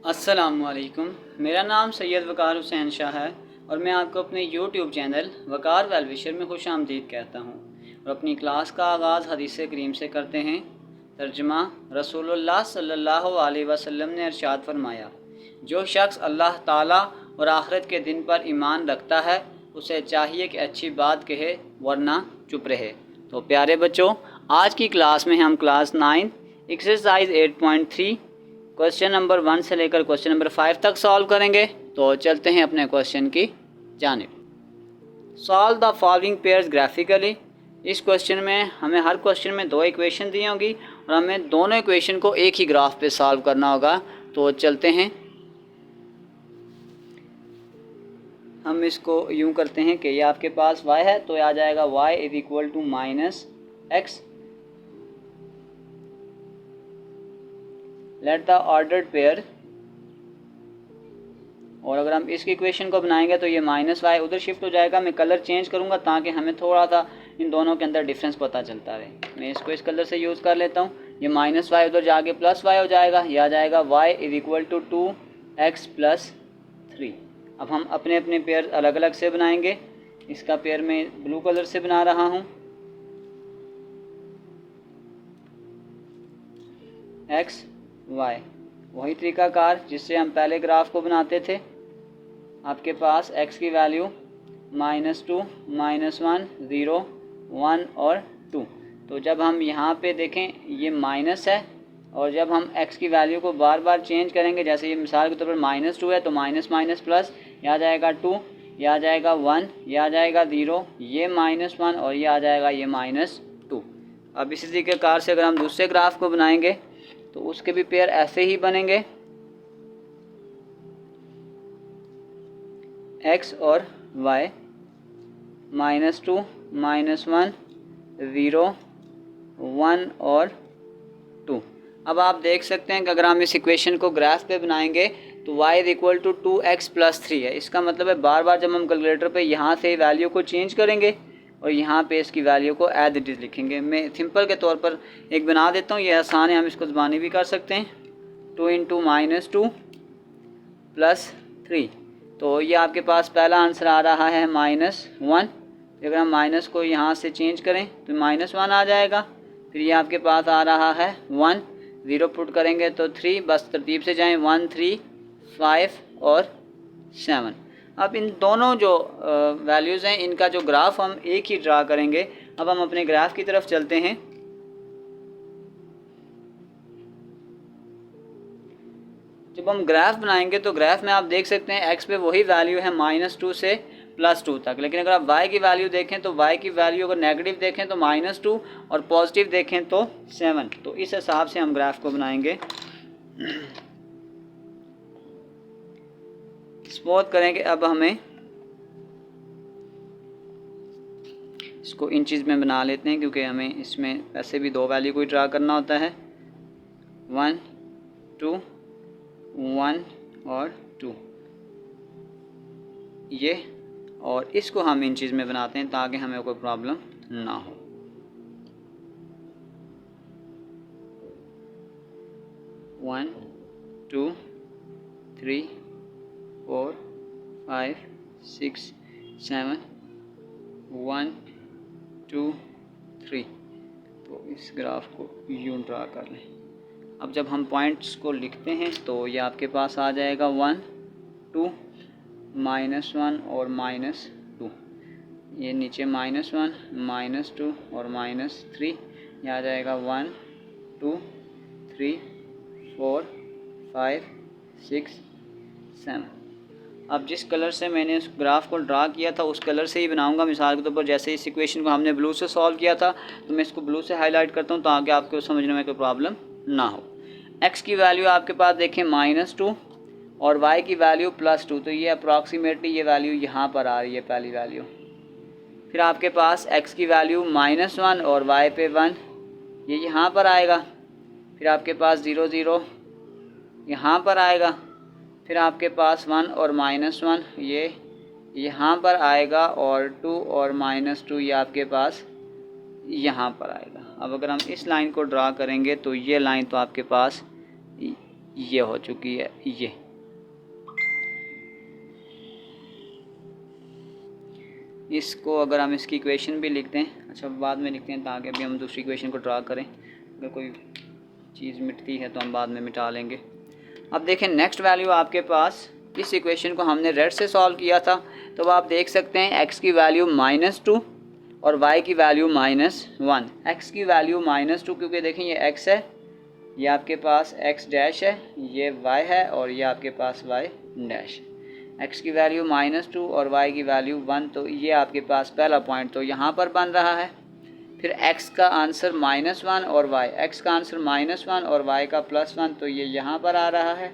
अस्सलामुअलैकुम। मेरा नाम सैयद वकार हुसैन शाह है और मैं आपको अपने यूट्यूब चैनल वकार वेलविशर में खुश आमदीद कहता हूँ। और अपनी क्लास का आगाज़ हदीस करीम से करते हैं। तर्जुमा। रसूलुल्लाह सल्लल्लाहु अलैहि वसल्लम ने इरशाद फरमाया, जो शख्स अल्लाह ताला और आखिरत के दिन पर ईमान रखता है उसे चाहिए कि अच्छी बात कहे वरना चुप रहे। तो प्यारे बच्चों, आज की क्लास में हम क्लास 9 एक्सरसाइज 8.3 क्वेश्चन नंबर 1 से लेकर क्वेश्चन नंबर 5 तक सॉल्व करेंगे। तो चलते हैं अपने क्वेश्चन की जानिब। Solve the following pairs graphically. इस क्वेश्चन में हमें हर क्वेश्चन में दो इक्वेशन दी होंगी और हमें दोनों इक्वेशन को एक ही ग्राफ पे सॉल्व करना होगा। तो चलते हैं, हम इसको यूं करते हैं कि ये आपके पास y है तो आ जाएगा y is equal to minus X. Let the ordered pair, और अगर हम इसकी इक्वेशन को बनाएंगे तो ये माइनस वाई उधर शिफ्ट हो जाएगा। मैं कलर चेंज करूँगा ताकि हमें थोड़ा सा इन दोनों के अंदर डिफरेंस पता चलता रहे। मैं इसको इस कलर से यूज़ कर लेता हूँ। ये माइनस वाई उधर जाके प्लस वाई हो जाएगा। यह आ जाएगा Y is equal to 2x plus 3। अब हम अपने अपने पेयर अलग अलग से बनाएंगे। इसका पेयर मैं ब्लू कलर से बना रहा हूँ, एक्स वाई, वही तरीकाकार जिससे हम पहले ग्राफ को बनाते थे। आपके पास x की वैल्यू -2, -1, 0, 1 और 2। तो जब हम यहाँ पे देखें ये माइनस है और जब हम x की वैल्यू को बार बार चेंज करेंगे, जैसे ये मिसाल के तौर पर -2 है तो माइनस माइनस प्लस, यह आ जाएगा 2, यह आ जाएगा 1, यह आ जाएगा 0, ये -1 और ये आ जाएगा ये -2। अब इसी तरीक़ेकार से अगर हम दूसरे ग्राफ को बनाएंगे तो उसके भी पेयर ऐसे ही बनेंगे, x और y, -2, -1, 0, 1 और 2। अब आप देख सकते हैं कि अगर हम इस इक्वेशन को ग्राफ पे बनाएंगे तो y is equal to 2x plus 3 है। इसका मतलब है बार बार जब हम कैलकुलेटर पे यहाँ से वैल्यू को चेंज करेंगे और यहाँ पे इसकी वैल्यू को एज इट इज़ लिखेंगे। मैं सिंपल के तौर पर एक बना देता हूँ, ये आसान है, हम इसको ज़बानी भी कर सकते हैं। 2 इंटू -2 प्लस 3, तो ये आपके पास पहला आंसर आ रहा है -1। अगर हम माइनस को यहाँ से चेंज करें तो -1 आ जाएगा। फिर ये आपके पास आ रहा है 1, 0 पुट करेंगे तो 3, बस तरतीब से जाएं, 1, 3, 5 और 7। अब इन दोनों जो वैल्यूज़ हैं इनका जो ग्राफ हम एक ही ड्रा करेंगे। अब हम अपने ग्राफ की तरफ चलते हैं। जब हम ग्राफ बनाएंगे तो ग्राफ में आप देख सकते हैं x पे वही वैल्यू है -2 से +2 तक, लेकिन अगर आप y की वैल्यू देखें तो y की वैल्यू अगर नेगेटिव देखें तो -2 और पॉजिटिव देखें तो 7। तो इस हिसाब से हम ग्राफ को बनाएंगे। सपोज करें कि अब हमें इसको इंचज़ में बना लेते हैं क्योंकि हमें इसमें वैसे भी दो वैल्यू को ड्रा करना होता है, 1, 2, 1 और 2 ये, और इसको हम इंचज़ में बनाते हैं ताकि हमें कोई प्रॉब्लम ना हो। वन, 2, 3, 4, 5, 6, 7, 1, 2, 3। तो इस ग्राफ को यूं ड्रा कर लें। अब जब हम पॉइंट्स को लिखते हैं तो ये आपके पास आ जाएगा 1, 2, -1 और -2। ये नीचे -1, -2 और -3। ये आ जाएगा 1, 2, 3, 4, 5, 6, 7। अब जिस कलर से मैंने इस ग्राफ को ड्रा किया था उस कलर से ही बनाऊंगा। मिसाल के तौर पर जैसे इस इक्वेशन को हमने ब्लू से सॉल्व किया था तो मैं इसको ब्लू से हाईलाइट करता हूँ ताकि आपको समझने में कोई प्रॉब्लम ना हो। x की वैल्यू आपके पास देखें -2 और y की वैल्यू +2, तो ये अप्रॉक्सीमेटली ये वैल्यू यहाँ पर आ रही है पहली वैल्यू। फिर आपके पास x की वैल्यू -1 और y पे 1, ये यहाँ पर आएगा। फिर आपके पास 0, 0 यहाँ पर आएगा। फिर आपके पास 1 और -1 ये यहाँ पर आएगा और 2 और -2 ये आपके पास यहाँ पर आएगा। अब अगर हम इस लाइन को ड्रा करेंगे तो ये लाइन तो आपके पास ये हो चुकी है ये। इसको अगर हम इसकी इक्वेशन भी लिखते हैं, अच्छा बाद में लिखते हैं ताकि अभी हम दूसरी इक्वेशन को ड्रा करें, अगर कोई चीज़ मिटती है तो हम बाद में मिटा लेंगे। अब देखें नेक्स्ट वैल्यू आपके पास, इस इक्वेशन को हमने रेड से सॉल्व किया था, तो आप देख सकते हैं x की वैल्यू -2 और y की वैल्यू -1। x की वैल्यू -2 क्योंकि देखें ये x है, ये आपके पास x डैश है, ये y है और ये आपके पास y डैश। x की वैल्यू -2 और y की वैल्यू 1, तो ये आपके पास पहला पॉइंट तो यहाँ पर बन रहा है। फिर x का आंसर -1 और x का आंसर -1 और y का +1, तो ये यहाँ पर आ रहा है,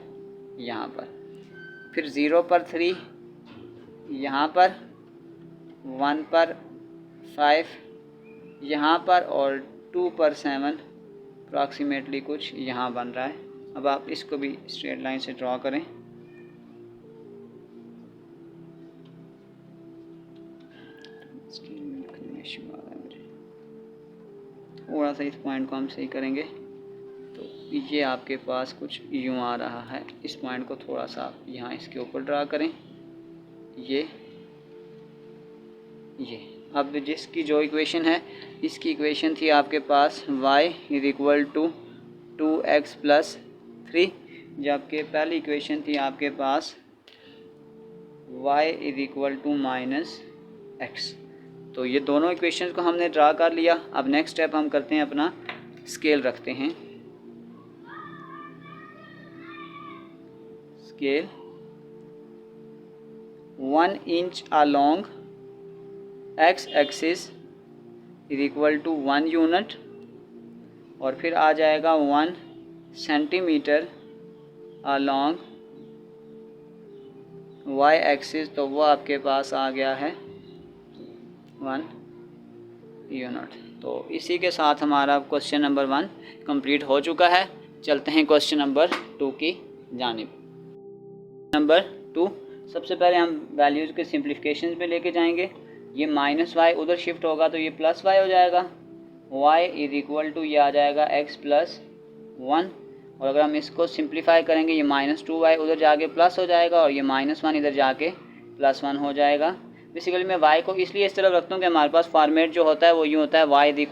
यहाँ पर। फिर 0 पर 3, यहाँ पर 1 पर 5 यहाँ पर और 2 पर 7 अप्रॉक्सीमेटली कुछ यहाँ बन रहा है। अब आप इसको भी स्ट्रेट लाइन से ड्रॉ करें। थोड़ा सा इस पॉइंट को हम सही करेंगे तो ये आपके पास कुछ यूँ आ रहा है। इस पॉइंट को थोड़ा सा आप यहाँ इसके ऊपर ड्रा करें, ये। अब जिसकी जो इक्वेशन है, इसकी इक्वेशन थी आपके पास y = 2x + 3, जबकि पहली इक्वेशन थी आपके पास y = -x। तो ये दोनों इक्वेशंस को हमने ड्रा कर लिया। अब नेक्स्ट स्टेप हम करते हैं, अपना स्केल रखते हैं। Scale 1 inch along x axis = 1 unit, और फिर आ जाएगा 1 सेंटीमीटर अलोंग y एक्सिस, तो वो आपके पास आ गया है 1 यूनिट। तो इसी के साथ हमारा क्वेश्चन नंबर 1 कंप्लीट हो चुका है। चलते हैं क्वेश्चन नंबर 2 की जानिब। नंबर 2, सबसे पहले हम वैल्यूज़ के सिंप्लीफिकेशन पे लेके जाएंगे। ये -y उधर शिफ्ट होगा तो ये +y हो जाएगा। y = ये आ जाएगा x + 1, और अगर हम इसको सिंप्लीफाई करेंगे ये -2y उधर जाके प्लस हो जाएगा और ये -1 इधर जाके +1 हो जाएगा। बेसिकली मैं y को इसलिए इस तरफ रखता हूँ कि हमारे पास फॉर्मेट जो होता है वो यूँ होता है y =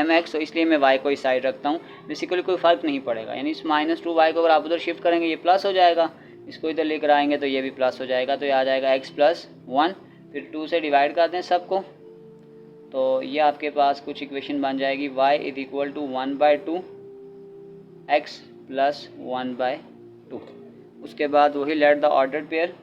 mx, तो इसलिए मैं y को इस साइड रखता हूँ। बेसिकली कोई फ़र्क नहीं पड़ेगा, यानी इस -2y को अगर आप उधर शिफ्ट करेंगे ये प्लस हो जाएगा, इसको इधर लेकर आएंगे तो ये भी प्लस हो जाएगा, तो ये आ जाएगा x + 1। फिर 2 से डिवाइड कर दें सबको, तो ये आपके पास कुछ इक्वेशन बन जाएगी y = 1/2 x + 1/2। उसके बाद वही लेट द ऑर्डर्ड पेयर।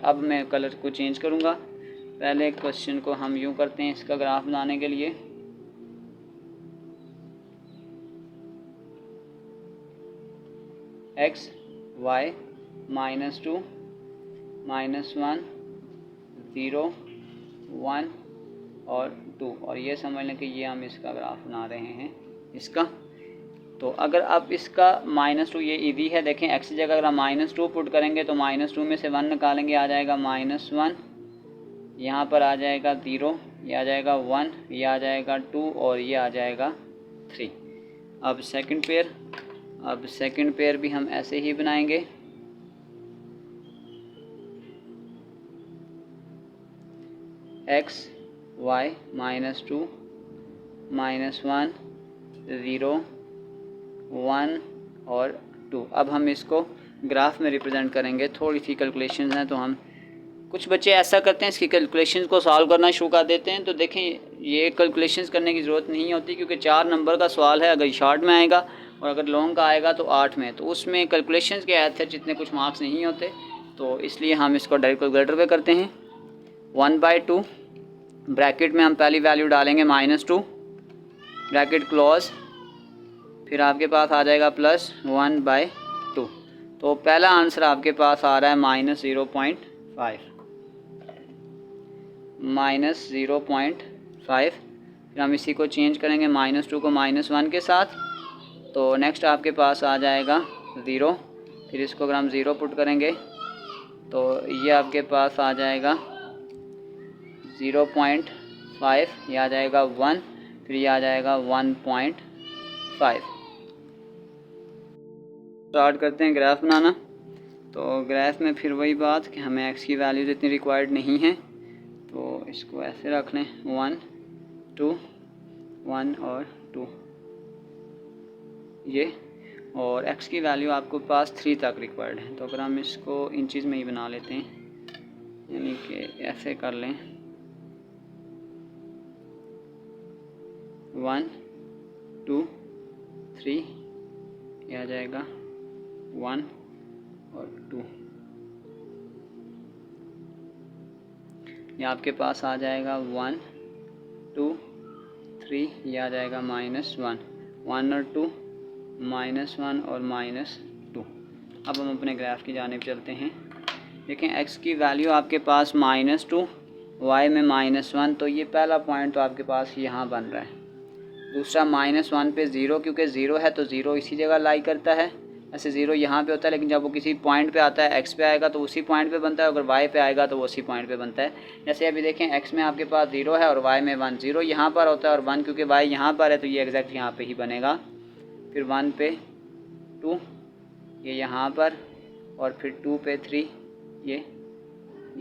अब मैं कलर को चेंज करूँगा। पहले क्वेश्चन को हम यूँ करते हैं, इसका ग्राफ बनाने के लिए x y -2 -1 0 1 और 2, और ये समझ लें कि ये हम इसका ग्राफ बना रहे हैं इसका। तो अगर आप इसका -2, ये ईदी है, देखें x की जगह अगर हम -2 पुट करेंगे तो -2 में से 1 निकालेंगे, आ जाएगा -1, यहाँ पर आ जाएगा 0, ये आ जाएगा 1, ये आ जाएगा 2 और ये आ जाएगा 3। अब सेकंड पेयर भी हम ऐसे ही बनाएंगे। x y -2 -1 0 1 और 2। अब हम इसको ग्राफ में रिप्रेजेंट करेंगे। थोड़ी सी कैलकुलेशन हैं, तो हम कुछ बच्चे ऐसा करते हैं इसकी कैलकुलेशंस को सॉल्व करना शुरू कर देते हैं। तो देखें ये कैलकुलेशंस करने की ज़रूरत नहीं होती, क्योंकि 4 नंबर का सवाल है। अगर शॉर्ट में आएगा और अगर लॉन्ग का आएगा तो 8 में, तो उसमें कैलकुलेशंस के ऐसे जितने कुछ मार्क्स नहीं होते, तो इसलिए हम इसको डायरेक्ट कैलकुलेटर पे करते हैं। 1/2 ब्रैकेट में हम पहली वैल्यू डालेंगे -2, ब्रैकेट क्लोज, फिर आपके पास आ जाएगा +1/2। तो पहला आंसर आपके पास आ रहा है -0.5 -0.5। फिर हम इसी को चेंज करेंगे -2 को -1 के साथ, तो नेक्स्ट आपके पास आ जाएगा 0। फिर इसको अगर हम 0 पुट करेंगे तो ये आपके पास आ जाएगा 0.5, ये आ जाएगा 1। फिर ये आ जाएगा 1.5। स्टार्ट करते हैं ग्राफ बनाना। तो ग्राफ में फिर वही बात कि हमें x की वैल्यूज इतनी रिक्वायर्ड नहीं है, तो इसको ऐसे रख लें 1 2 1 और 2 ये, और x की वैल्यू आपको पास 3 तक रिक्वायर्ड है। तो अगर हम इसको इंचज़ में ही बना लेते हैं, यानी कि ऐसे कर लें 1 2 3, यह आ जाएगा 1 और 2, ये आपके पास आ जाएगा 1 2 3, ये आ जाएगा -1, 1 और 2 -1 और -2। अब हम अपने ग्राफ की जानिब चलते हैं। देखें x की वैल्यू आपके पास -2, y में -1, तो ये पहला पॉइंट तो आपके पास यहाँ बन रहा है। दूसरा -1 पे 0, क्योंकि 0 है तो 0 इसी जगह लाई करता है। ऐसे 0 यहाँ पे होता है, लेकिन जब वो किसी पॉइंट पे आता है x पे आएगा तो उसी पॉइंट पे बनता है, अगर y पे आएगा तो वो उसी पॉइंट पे बनता है। जैसे अभी देखें x में आपके पास 0 है और y में 1, 0 यहाँ पर होता है और 1 क्योंकि y यहाँ पर है तो ये एग्जैक्ट यहाँ पे ही बनेगा। फिर 1 पे 2 ये यहाँ पर, और फिर 2 पे 3 ये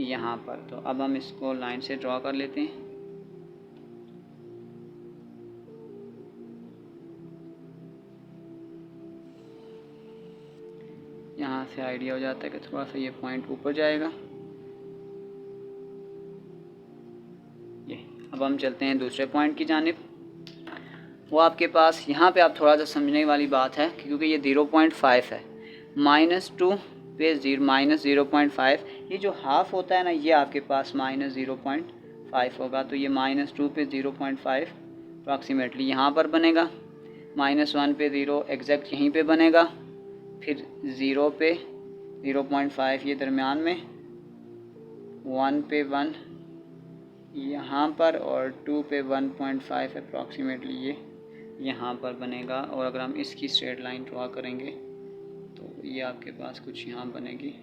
यहाँ पर। तो अब हम इसको लाइन से ड्रॉ कर लेते हैं। यहाँ से आइडिया हो जाता है कि थोड़ा सा ये पॉइंट ऊपर जाएगा। ये अब हम चलते हैं दूसरे पॉइंट की जानिब। वो आपके पास यहाँ पे आप थोड़ा सा समझने वाली बात है क्योंकि ये 0.5 है, -2 पे -0.5, ये जो हाफ होता है ना ये आपके पास -0.5 होगा। तो ये -2 पे 0.5 अप्रॉक्सीमेटली यहाँ पर बनेगा, -1 पे 0 एग्जैक्ट यहीं पे बनेगा, फिर 0 पे 0.5 ये दरमियान में, 1 पे 1 यहाँ पर, और 2 पे 1.5 अप्रॉक्सीमेटली ये यहाँ पर बनेगा। और अगर हम इसकी स्ट्रेट लाइन ड्रॉ करेंगे तो ये आपके पास कुछ यहाँ बनेगी।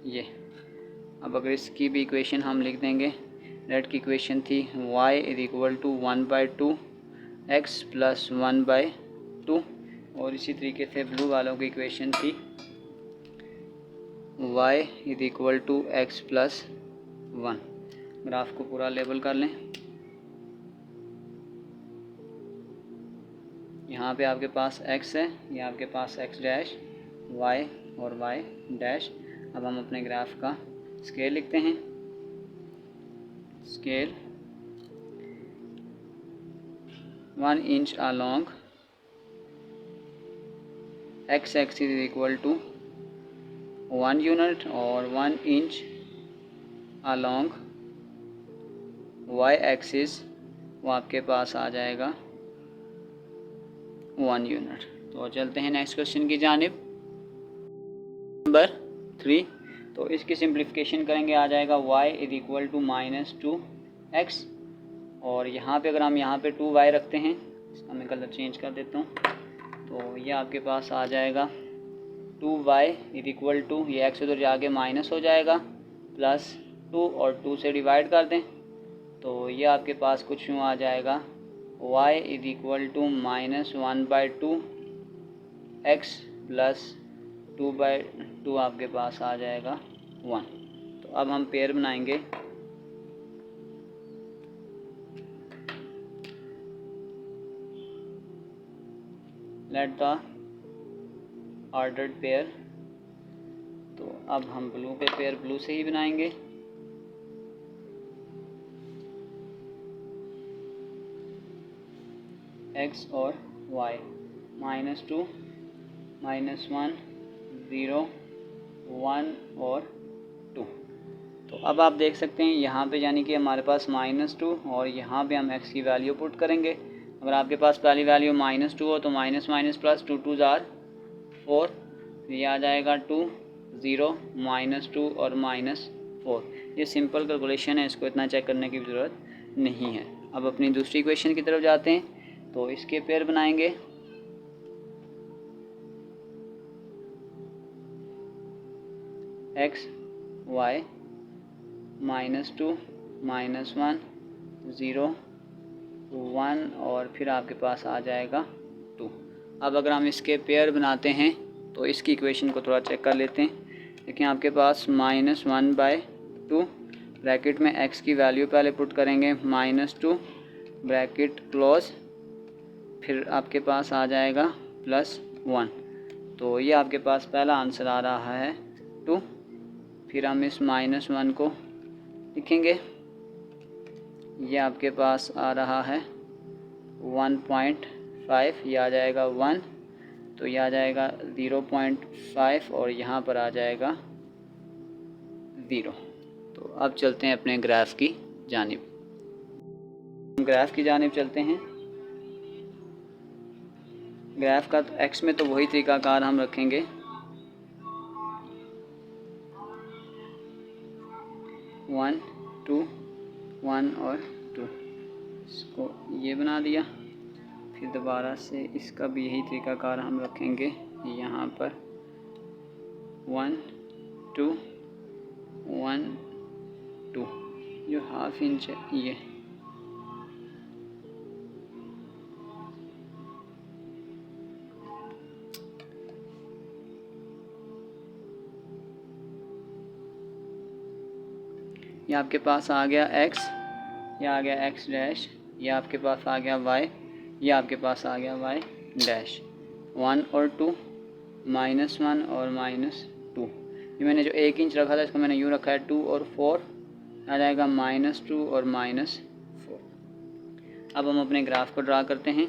ये अब अगर इसकी भी इक्वेशन हम लिख देंगे, रेड की इक्वेशन थी y = 1/2 x + 1/2, और इसी तरीके से ब्लू वालों की इक्वेशन थी y = x + 1। ग्राफ को पूरा लेबल कर लें। यहाँ पे आपके पास x है, ये आपके पास x डैश, y और y डैश। अब हम अपने ग्राफ का स्केल लिखते हैं। Scale 1 inch along x axis = 1 unit, और 1 इंच along y एक्सिस वो आपके पास आ जाएगा 1 यूनिट। तो चलते हैं नेक्स्ट क्वेश्चन की जानिब, नंबर 3। तो इसकी सिंप्लीफिकेशन करेंगे, आ जाएगा y = -2x, और यहाँ पे अगर हम यहाँ पे 2y रखते हैं, इसका मैं कलर चेंज कर देता हूँ, तो ये आपके पास आ जाएगा 2y = ये x उधर जाके माइनस हो जाएगा, +2 और 2 से डिवाइड कर दें तो ये आपके पास कुछ यूँ आ जाएगा y = -1/2 x + 2/2 आपके पास आ जाएगा 1। तो अब हम पेयर बनाएंगे। Late the ordered pair. तो अब हम ब्लू पे पेयर ब्लू से ही बनाएंगे। x और y, -2 -1 0 1 और 2। तो अब आप देख सकते हैं यहाँ पे यानी कि हमारे पास -2 और यहाँ पे हम x की वैल्यू पुट करेंगे। अगर आपके पास पहली वैल्यू -2 हो तो माइनस माइनस प्लस 2 2 जार 4, ये आ जाएगा 2 0 -2 और -4। ये सिंपल कैलकुलेशन है, इसको इतना चेक करने की ज़रूरत नहीं है। अब अपनी दूसरी इक्वेशन की तरफ जाते हैं, तो इसके पेयर बनाएंगे। x y -2 -1 0 1 और फिर आपके पास आ जाएगा 2। अब अगर हम इसके पेयर बनाते हैं तो इसकी इक्वेशन को थोड़ा चेक कर लेते हैं। देखिए आपके पास -1/2 ब्रैकेट में x की वैल्यू पहले पुट करेंगे -2 ब्रैकेट क्लोज, फिर आपके पास आ जाएगा +1। तो ये आपके पास पहला आंसर आ रहा है 2। फिर हम इस -1 को लिखेंगे, ये आपके पास आ रहा है 1.5, ये आ जाएगा 1, तो ये आ जाएगा 0.5 और यहाँ पर आ जाएगा 0। तो अब चलते हैं अपने ग्राफ की जानिब। ग्राफ की जानिब चलते हैं। ग्राफ का तो एक्स में तो वही तरीकाकार हम रखेंगे, वन टू 1 और 2, इसको ये बना दिया। फिर दोबारा से इसका भी यही तरीकाकार हम रखेंगे, यहाँ पर 1 2 1 2, जो ½ इंच है ये। ये आपके पास आ गया x, ये आ गया x डैश, ये आपके पास आ गया y, ये आपके पास आ गया y डैश। 1 और 2, -1 और -2। ये मैंने जो 1 इंच रखा था इसको मैंने यूँ रखा है 2 और 4, आ जाएगा -2 और -4। अब हम अपने ग्राफ को ड्रा करते हैं।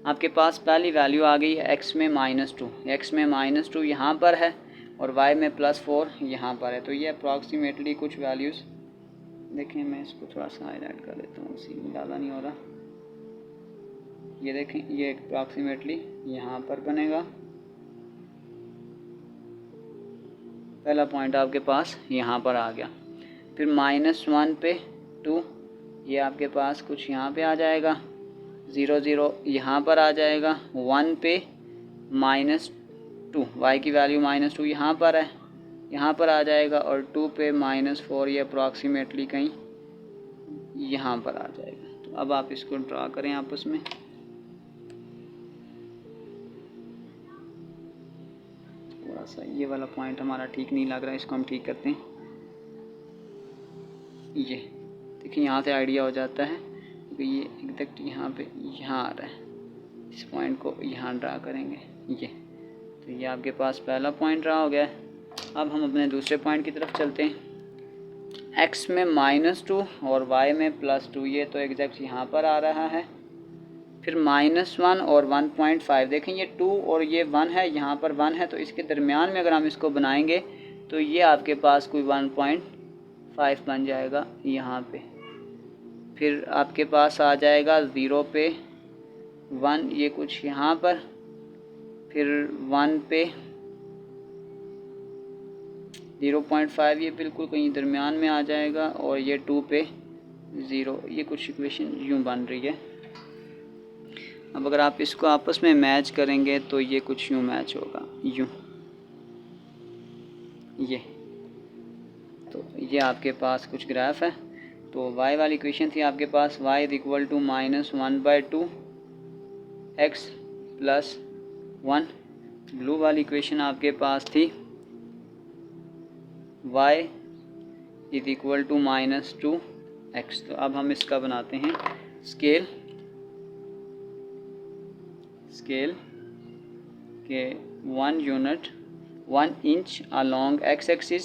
आपके पास पहली वैल्यू आ गई है x में -2, x में -2 यहाँ पर है और y में +4 यहाँ पर है। तो ये अप्रॉक्सीमेटली कुछ वैल्यूज़, देखें मैं इसको थोड़ा सा हाईलाइट कर देता हूँ, इसी में ज़्यादा नहीं हो रहा। ये देखें, ये अप्रॉक्सीमेटली यहाँ पर बनेगा। पहला पॉइंट आपके पास यहाँ पर आ गया। फिर -1 पे 2, ये आपके पास कुछ यहाँ पे आ जाएगा, 0 0 यहाँ पर आ जाएगा। 1 पे -2, y की वैल्यू -2 यहाँ पर है, यहाँ पर आ जाएगा। और 2 पे -4, ये अप्रॉक्सीमेटली कहीं यहाँ पर आ जाएगा। तो अब आप इसको ड्रा करें आपस में। थोड़ा सा ये वाला पॉइंट हमारा ठीक नहीं लग रहा है, इसको हम ठीक करते हैं। ये देखिए यहाँ से आइडिया हो जाता है क्योंकि ये एग्जैक्ट यहाँ पे यहाँ आ रहा है। इस पॉइंट को यहाँ ड्रा करेंगे ये, तो ये आपके पास पहला पॉइंट ड्रा हो गया है। अब हम अपने दूसरे पॉइंट की तरफ चलते हैं। x में -2 और y में +2, ये तो एग्जैक्ट यहाँ पर आ रहा है। फिर -1 और 1.5, देखें ये 2 और ये 1 है, यहाँ पर 1 है, तो इसके दरमियान में अगर हम इसको बनाएंगे तो ये आपके पास कोई 1.5 बन जाएगा यहाँ पे। फिर आपके पास आ जाएगा 0 पे 1, ये कुछ यहाँ पर, फिर 1 पे 0.5, ये बिल्कुल कहीं दरमियान में आ जाएगा। और ये 2 पे 0, ये कुछ इक्वेशन यूँ बन रही है। अब अगर आप इसको आपस में मैच करेंगे तो ये कुछ यूँ मैच होगा, यूँ, ये। तो ये आपके पास कुछ ग्राफ है। तो y वाली इक्वेशन थी आपके पास y = -1/2 x + 1। ब्लू वाली इक्वेशन आपके पास थी y = -2x। तो अब हम इसका बनाते हैं स्केल के 1 unit 1 inch along x axis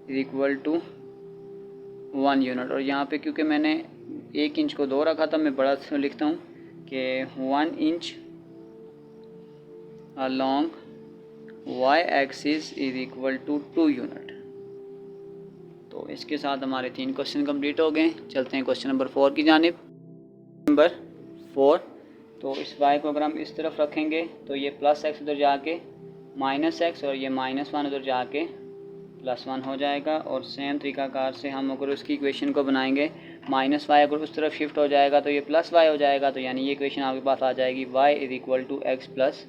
= 1 unit. और यहाँ पे क्योंकि मैंने 1 इंच को 2 रखा था, मैं बड़ा लिखता हूँ कि 1 inch along y axis = 2 unit. तो इसके साथ हमारे 3 क्वेश्चन कंप्लीट हो गए। चलते हैं क्वेश्चन नंबर 4 की जानिब। नंबर 4, तो इस y को अगर हम इस तरफ रखेंगे तो ये +x उधर जाके -x और ये -1 उधर जाके +1 हो जाएगा। और सेम तरीकाकार से हम अगर उसकी इक्वेशन को बनाएंगे, -y अगर उस तरफ शिफ्ट हो जाएगा तो ये +y हो जाएगा। तो यानी ये इक्वेशन आपके पास आ जाएगी y = x +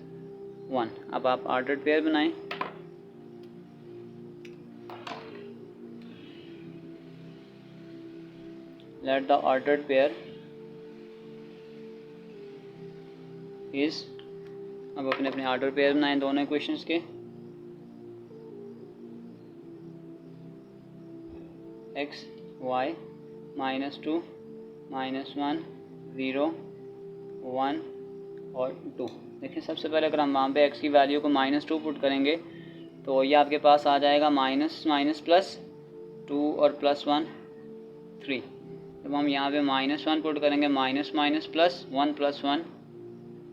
1। अब आप ऑर्डर्ड पेयर बनाएं। Late the ordered pair is, अब अपने अपने ऑर्डर पेयर बनाएं दोनों इक्वेशंस के। एक्स वाई -2 -1 0 1 और 2। देखिए सबसे पहले अगर हम वहाँ पे x की वैल्यू को -2 पुट करेंगे तो ये आपके पास आ जाएगा माइनस माइनस प्लस 2 और +1 3। जब हम यहाँ पे -1 पुट करेंगे माइनस माइनस प्लस 1 + 1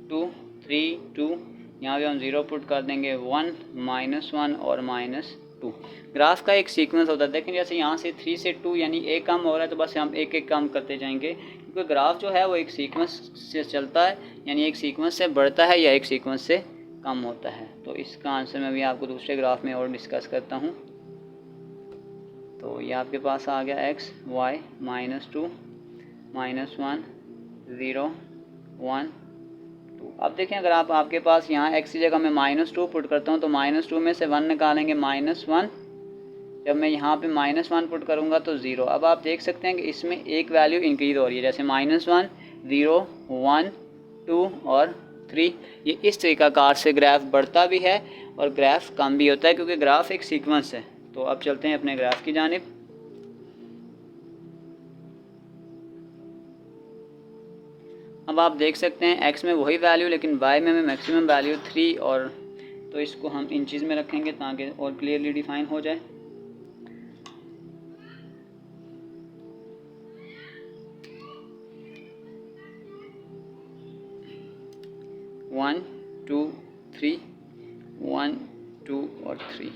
2 3 2, यहाँ पे हम 0 पुट कर देंगे 1 -1 और -2। ग्राफ का एक सीक्वेंस होता है। देखें जैसे यहाँ से 3 से 2 यानी एक कम हो रहा है तो बस हम एक एक कम करते जाएंगे, क्योंकि ग्राफ जो है वो एक सीक्वेंस से चलता है, यानी एक सीक्वेंस से बढ़ता है या एक सीक्वेंस से कम होता है। तो इसका आंसर मैं भी आपको दूसरे ग्राफ में और डिस्कस करता हूँ। तो ये आपके पास आ गया x y -2 -1 0 1 2। अब देखें अगर आपके पास यहाँ x की जगह मैं -2 पुट करता हूँ तो -2 में से 1 निकालेंगे -1। जब मैं यहाँ पे -1 पुट करूँगा तो 0। अब आप देख सकते हैं कि इसमें एक वैल्यू इंक्रीज़ हो रही है, जैसे -1 0 1 2 और 3। ये इस तरीक़ाकार से ग्राफ बढ़ता भी है और ग्राफ कम भी होता है, क्योंकि ग्राफ एक सीक्वेंस है। तो अब चलते हैं अपने ग्राफ की जानिब। अब आप देख सकते हैं x में वही वैल्यू लेकिन y में मैक्सिमम वैल्यू 3, और तो इसको हम इंचज़ में रखेंगे ताकि और क्लियरली डिफाइन हो जाए। वन 2 3 1 2 और 3।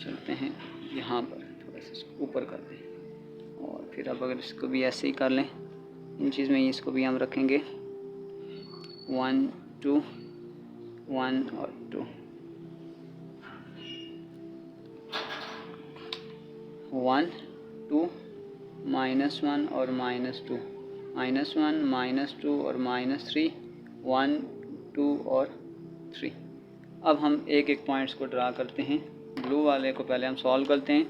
चलते हैं यहाँ पर थोड़ा सा इसको ऊपर कर दें, और फिर अब अगर इसको भी ऐसे ही कर लें इन चीज़ में, इसको भी हम रखेंगे 1 2 1 और 2 1 2 -1 और -2 -1 -2 और -3 1 2 और 3। अब हम एक एक पॉइंट्स को ड्रा करते हैं। ब्लू वाले को पहले हम सॉल्व करते हैं।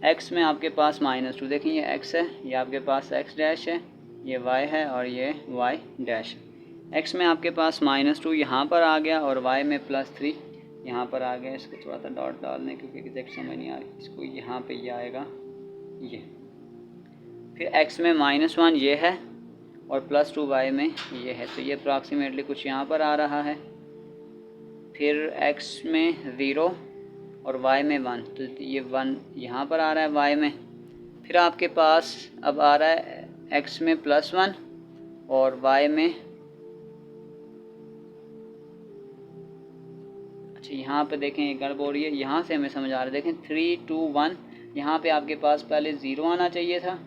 x में आपके पास -2, देखें ये x है, ये आपके पास x डैश है, ये y है और ये y डैश है। x में आपके पास -2 यहाँ पर आ गया और y में +3 यहाँ पर आ गया। इसको थोड़ा सा डॉट डाल दें क्योंकि एग्जैक्ट समझ नहीं आ रही। इसको यहाँ पे ये आएगा ये। फिर x में -1 ये है और +2 y में ये है, तो ये अप्रॉक्सीमेटली कुछ यहाँ पर आ रहा है। फिर x में 0 और y में 1, तो ये 1 यहाँ पर आ रहा है y में। फिर आपके पास अब आ रहा है x में +1 और y में, अच्छा यहाँ पे देखें ये गड़बड़ हो रही है, यहाँ से हमें समझ आ रहा है। देखें 3 2 1, यहाँ पे आपके पास पहले 0 आना चाहिए था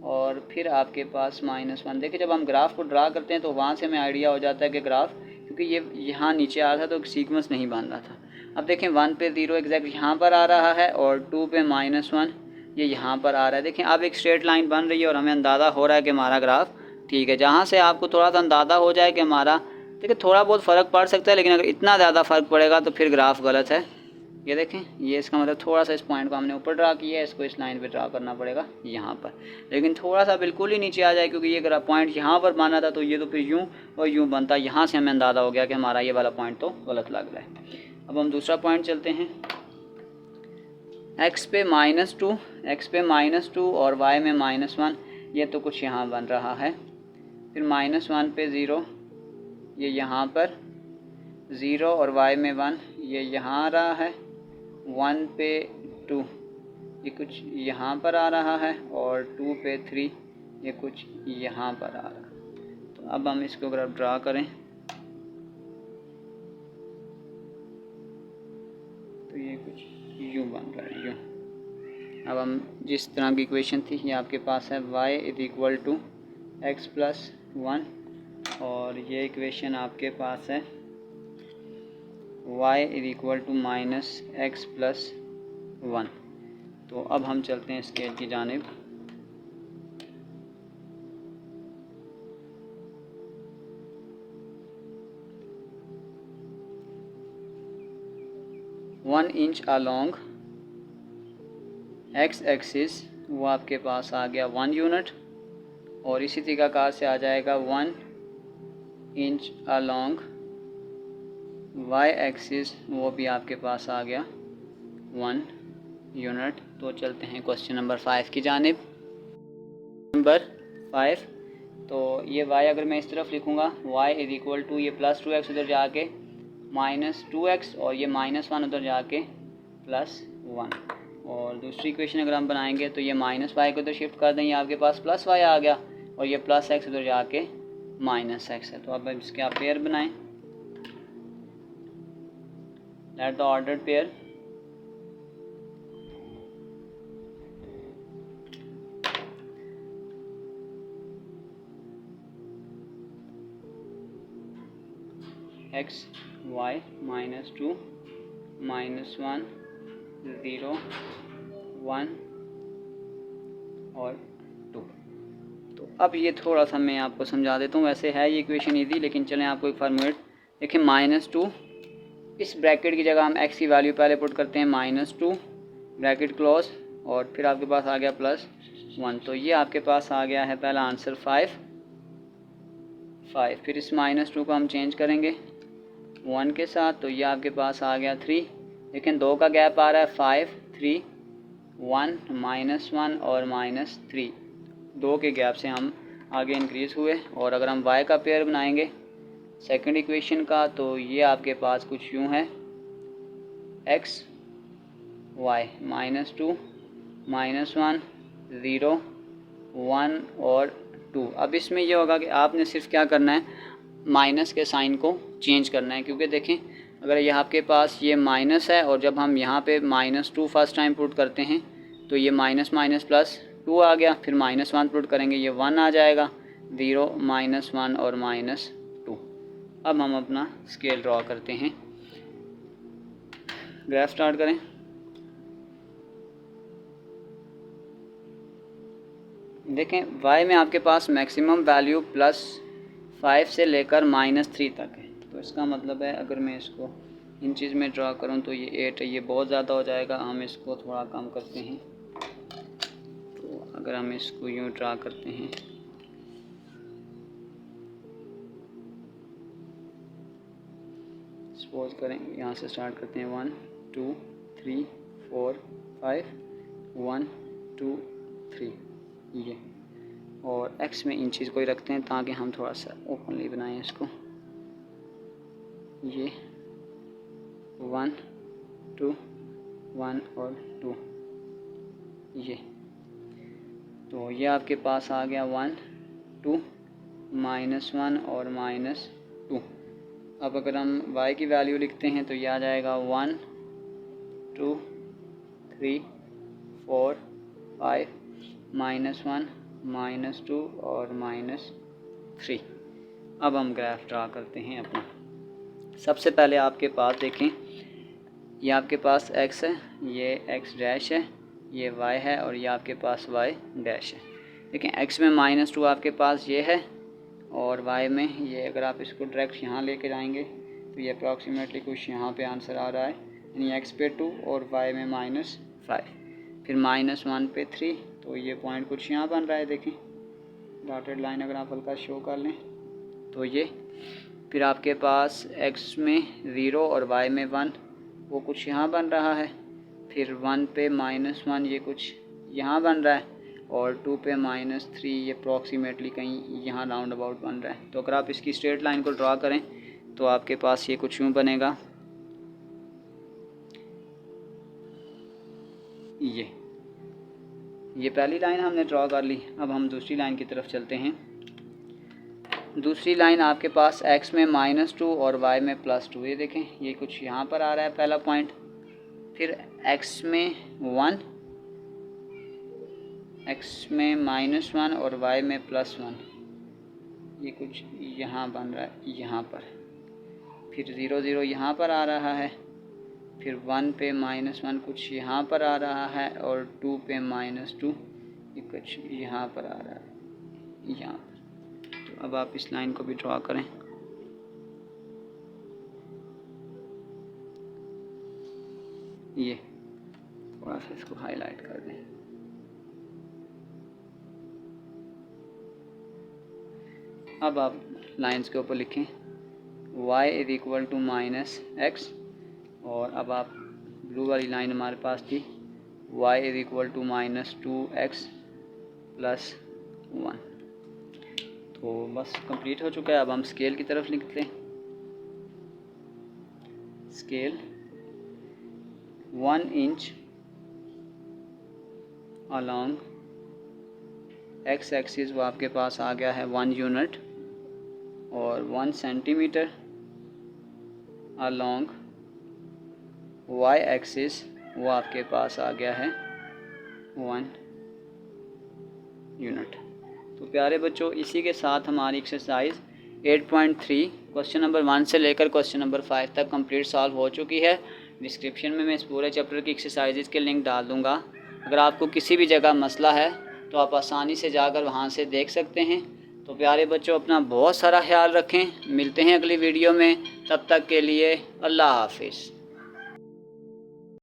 और फिर आपके पास -1। देखिए जब हम ग्राफ को ड्रा करते हैं तो वहाँ से हमें आइडिया हो जाता है कि ग्राफ, क्योंकि ये यहाँ नीचे आ रहा था तो सीक्वेंस नहीं बन रहा था। अब देखें 1 पे 0 एग्जैक्ट यहाँ पर आ रहा है और 2 पे -1 ये यहाँ पर आ रहा है। देखें अब एक स्ट्रेट लाइन बन रही है और हमें अंदाज़ा हो रहा है कि हमारा ग्राफ ठीक है। जहाँ से आपको थोड़ा सा अंदाज़ा हो जाए कि हमारा, देखिए थोड़ा बहुत फ़र्क पड़ सकता है, लेकिन अगर इतना ज़्यादा फ़र्क पड़ेगा तो फिर ग्राफ गलत है। ये देखें, ये इसका मतलब थोड़ा सा इस पॉइंट को हमने ऊपर ड्रा किया है, इसको इस लाइन पे ड्रा करना पड़ेगा यहाँ पर, लेकिन थोड़ा सा बिल्कुल ही नीचे आ जाए, क्योंकि ये अगर पॉइंट यहाँ पर माना था तो ये तो फिर यूँ और यूँ बनता। यहाँ से हमें अंदाज़ा हो गया कि हमारा ये वाला पॉइंट तो गलत लग रहा है। अब हम दूसरा पॉइंट चलते हैं। x पे -2 और y में -1, ये तो कुछ यहाँ बन रहा है। फिर -1 पे 0, ये यहाँ पर 0 और y में 1, ये यहाँ आ रहा है। 1 पे 2, ये कुछ यहाँ पर आ रहा है और 2 पे 3, ये कुछ यहाँ पर आ रहा है। तो अब हम इसको अगर ड्रा करें तो ये कुछ यूँ बन रहा है, यूँ। अब हम जिस तरह की इक्वेशन थी ये आपके पास है y = x + 1, और ये इक्वेशन आपके पास है y = -x + 1। तो अब हम चलते हैं स्केल की जानिब। (1 इंच along x axis वो आपके पास आ गया 1 यूनिट, और इसी तरीक़ाकार से आ जाएगा 1 इंच अलोंग वाई एक्सिस, वो भी आपके पास आ गया 1 यूनिट। तो चलते हैं क्वेश्चन नंबर 5 की जानिब। नंबर 5, तो ये y अगर मैं इस तरफ लिखूँगा y इज इक्वल टू ये प्लस 2x उधर जाके माइनस 2x, और ये माइनस 1 उधर जाके प्लस 1, और दूसरी इक्वेशन अगर हम बनाएंगे तो ये माइनस वाई को उधर शिफ्ट कर दें, ये आपके पास प्लस वाई आ गया, और ये प्लस x उधर जाके माइनस x है। तो अब इसके आप पेयर बनाएं, late the ordered pair x y minus 2 minus 1 0 1 और 2। तो अब ये थोड़ा सा मैं आपको समझा देता हूँ। वैसे है ये इक्वेशन इजी, लेकिन चलें आपको एक फॉर्मूलेट देखें। माइनस 2, इस ब्रैकेट की जगह हम x की वैल्यू पहले पुट करते हैं माइनस 2, ब्रैकेट क्लोज, और फिर आपके पास आ गया प्लस 1। तो ये आपके पास आ गया है पहला आंसर 5। फिर इस माइनस 2 को हम चेंज करेंगे 1 के साथ, तो ये आपके पास आ गया 3। लेकिन 2 का गैप आ रहा है 5 3 1 माइनस 1 और माइनस 3, 2 के गैप से हम आगे इंक्रीज़ हुए। और अगर हम y का पेयर बनाएंगे सेकंड इक्वेशन का, तो ये आपके पास कुछ यूँ है x y माइनस 2 माइनस 1 0 1 और 2। अब इसमें यह होगा कि आपने सिर्फ क्या करना है, माइनस के साइन को चेंज करना है, क्योंकि देखें अगर ये आपके पास ये माइनस है, और जब हम यहाँ पे माइनस 2 फर्स्ट टाइम पुट करते हैं तो ये माइनस माइनस प्लस 2 आ गया, फिर माइनस 1 पुट करेंगे ये 1 आ जाएगा, 0 माइनस 1 और माइनस 2। अब हम अपना स्केल ड्रॉ करते हैं, ग्राफ स्टार्ट करें। देखें y में आपके पास मैक्सिमम वैल्यू +5 से लेकर -3 तक है। तो इसका मतलब है अगर मैं इसको इन चीज़ में ड्रा करूं तो ये 8 है, ये बहुत ज़्यादा हो जाएगा, हम इसको थोड़ा कम करते हैं। तो अगर हम इसको यूँ ड्रा करते हैं, सपोज करें यहाँ से स्टार्ट करते हैं 1 2 3 4 5 1 2 3 ये, और x में इन चीज़ को ही रखते हैं ताकि हम थोड़ा सा ओपनली बनाएं इसको। ये 1 2 1 और 2 ये, तो ये आपके पास आ गया 1 2 -1 और -2। अब अगर हम y की वैल्यू लिखते हैं तो ये आ जाएगा 1 2 3 4 5 -1 -2 और -3। अब हम ग्राफ ड्रा करते हैं अपना। सबसे पहले आपके पास देखें, ये आपके पास x है, ये x डैश है, ये y है, और ये आपके पास y डैश है। देखें x में -2 आपके पास ये है, और y में ये, अगर आप इसको डायरेक्ट यहाँ लेकर आएंगे तो ये अप्रॉक्सीमेटली कुछ यहाँ पे आंसर आ रहा है, यानी x पे 2 और y में -5, फिर -1 पे 3, तो ये पॉइंट कुछ यहाँ बन रहा है। देखें डॉटेड लाइन अगर आप हल्का शो कर लें तो ये, फिर आपके पास x में 0 और y में 1, वो कुछ यहाँ बन रहा है, फिर 1 पे -1 ये कुछ यहाँ बन रहा है, और 2 पे -3 ये अप्रॉक्सीमेटली कहीं यहाँ राउंड अबाउट बन रहा है। तो अगर आप इसकी स्ट्रेट लाइन को ड्रा करें तो आपके पास ये कुछ यूँ बनेगा, ये पहली लाइन हमने ड्रॉ कर ली। अब हम दूसरी लाइन की तरफ चलते हैं। दूसरी लाइन आपके पास x में -2 और y में +2, ये देखें ये कुछ यहाँ पर आ रहा है पहला पॉइंट, फिर x में 1, x में -1 और y में +1, ये कुछ यहाँ बन रहा है यहाँ पर, फिर 0 0 यहाँ पर आ रहा है, फिर 1 पे -1 कुछ यहाँ पर आ रहा है, और 2 पे -2 ये कुछ यहाँ पर आ रहा है यहाँ पर। तो अब आप इस लाइन को भी ड्रॉ करें। ये थोड़ा सा इसको हाईलाइट कर दें। अब आप लाइंस के ऊपर लिखें y is equal to minus x, और अब आप ब्लू वाली लाइन हमारे पास थी y is equal to minus 2x plus 1। तो बस कंप्लीट हो चुका है। अब हम स्केल की तरफ लिखते हैं। Scale 1 inch along x axis वो आपके पास आ गया है 1 यूनिट, और 1 सेंटीमीटर अलॉन्ग वाई एक्सिस वो आपके पास आ गया है 1 यूनिट। तो प्यारे बच्चों, इसी के साथ हमारी एक्सरसाइज 8.3 क्वेश्चन नंबर 1 से लेकर क्वेश्चन नंबर 5 तक कंप्लीट सॉल्व हो चुकी है। डिस्क्रिप्शन में मैं इस पूरे चैप्टर की एक्सरसाइजेज के लिंक डाल दूँगा। अगर आपको किसी भी जगह मसला है तो आप आसानी से जाकर वहाँ से देख सकते हैं। तो प्यारे बच्चों, अपना बहुत सारा ख्याल रखें। मिलते हैं अगली वीडियो में, तब तक के लिए अल्लाह हाफिज़।